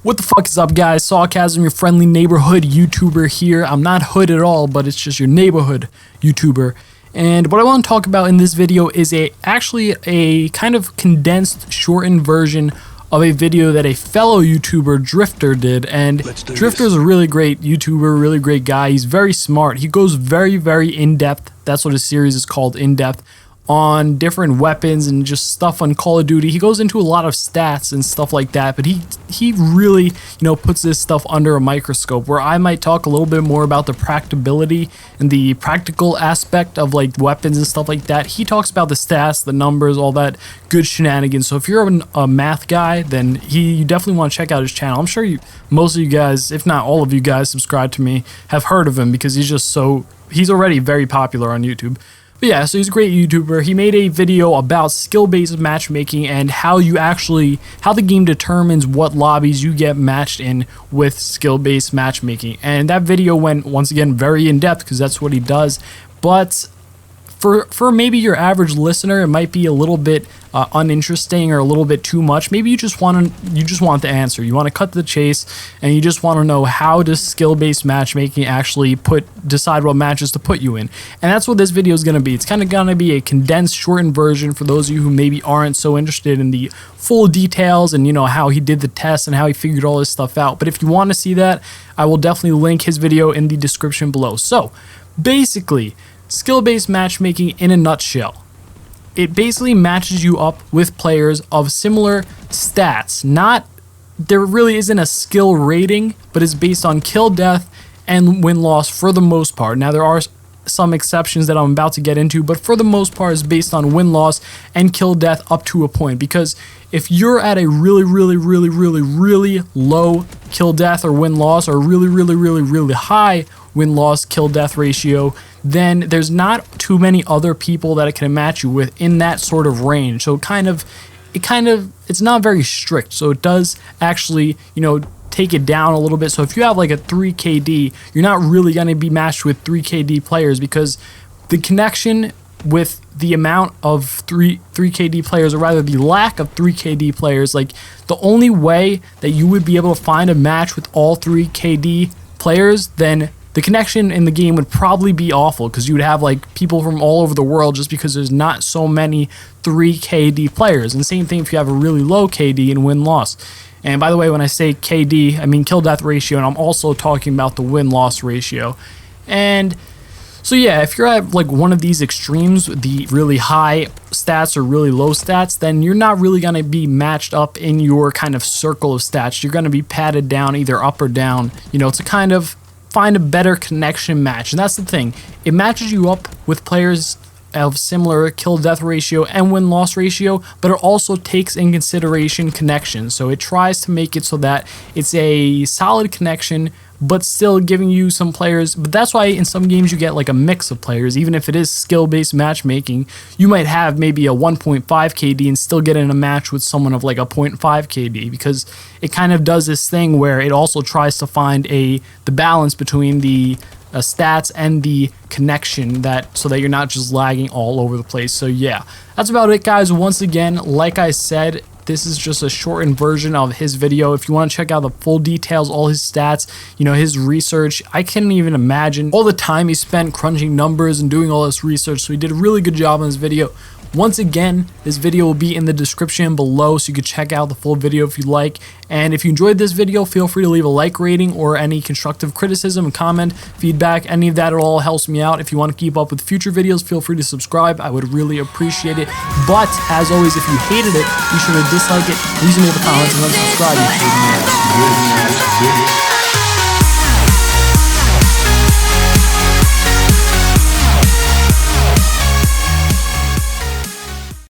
What the fuck is up, guys? Sawcasm, your friendly neighborhood YouTuber here. I'm not hood at all, but it's just your neighborhood YouTuber. And what I want to talk about in this video is actually a kind of condensed, shortened version of a video that a fellow YouTuber, Drifter, did. And Drifter's a really great YouTuber, really great guy. He's very smart. He goes very, very in-depth. That's what his series is called, in-depth, on different weapons and just stuff on Call of Duty. He goes into a lot of stats and stuff like that, but he really, puts this stuff under a microscope, where I might talk a little bit more about the practicability and the practical aspect of like weapons and stuff like that. He talks about the stats, the numbers, all that good shenanigans. So if you're a math guy, then you definitely want to check out his channel. I'm sure most of you guys, if not all of you guys subscribe to me, have heard of him because he's already very popular on YouTube. But yeah, so he's a great YouTuber. He made a video about skill-based matchmaking and how the game determines what lobbies you get matched in with skill-based matchmaking. And that video went, once again, very in-depth because that's what he does. But for maybe your average listener, it might be a little bit uninteresting or a little bit too much. Maybe you just want the answer. You want to cut to the chase, and you just want to know how does skill-based matchmaking actually decide what matches to put you in. And that's what this video is going to be. It's kind of going to be a condensed, shortened version for those of you who maybe aren't so interested in the full details and how he did the test and how he figured all this stuff out. But if you want to see that, I will definitely link his video in the description below. So basically, skill-based matchmaking in a nutshell. It basically matches you up with players of similar stats. There really isn't a skill rating, but it's based on kill death and win-loss for the most part. Now, there are some exceptions that I'm about to get into, but for the most part, it's based on win-loss and kill death up to a point. Because if you're at a really, really, really, really, really low kill death or win-loss, or really, really, really, really high win-loss kill death ratio, then there's not too many other people that it can match you with in that sort of range. So it's not very strict. So it does actually, take it down a little bit. So if you have like a 3 KD, you're not really going to be matched with 3 KD players, because the connection with the amount of 3 KD players, or rather the lack of 3 KD players, like the only way that you would be able to find a match with all 3 KD players, then the connection in the game would probably be awful, because you would have like people from all over the world, just because there's not so many 3 KD players. And same thing if you have a really low KD and win-loss. And by the way, when I say KD, I mean kill death ratio, and I'm also talking about the win-loss ratio. And so yeah, if you're at like one of these extremes, the really high stats or really low stats, then you're not really going to be matched up in your kind of circle of stats. You're going to be padded down either up or down, to kind of find a better connection match. And that's the thing, it matches you up with players of similar kill death ratio and win loss ratio, but it also takes in consideration connection. So it tries to make it so that it's a solid connection, but still giving you some players. But that's why in some games you get like a mix of players. Even if it is skill-based matchmaking, you might have maybe a 1.5 KD and still get in a match with someone of like a 0.5 KD, because it kind of does this thing where it also tries to find the balance between the stats and the connection, so that you're not just lagging all over the place. So yeah, that's about it, guys. Once again, like I said, this is just a shortened version of his video. If you want to check out the full details, all his stats, his research, I can't even imagine all the time he spent crunching numbers and doing all this research. So he did a really good job on this video. Once again, this video will be in the description below, so you can check out the full video if you like. And if you enjoyed this video, feel free to leave a like rating, or any constructive criticism, comment, feedback, any of that at all helps me out. If you want to keep up with future videos, feel free to subscribe. I would really appreciate it. But as always, if you hated it, be sure to dislike it, leave me in the comments, and unsubscribe.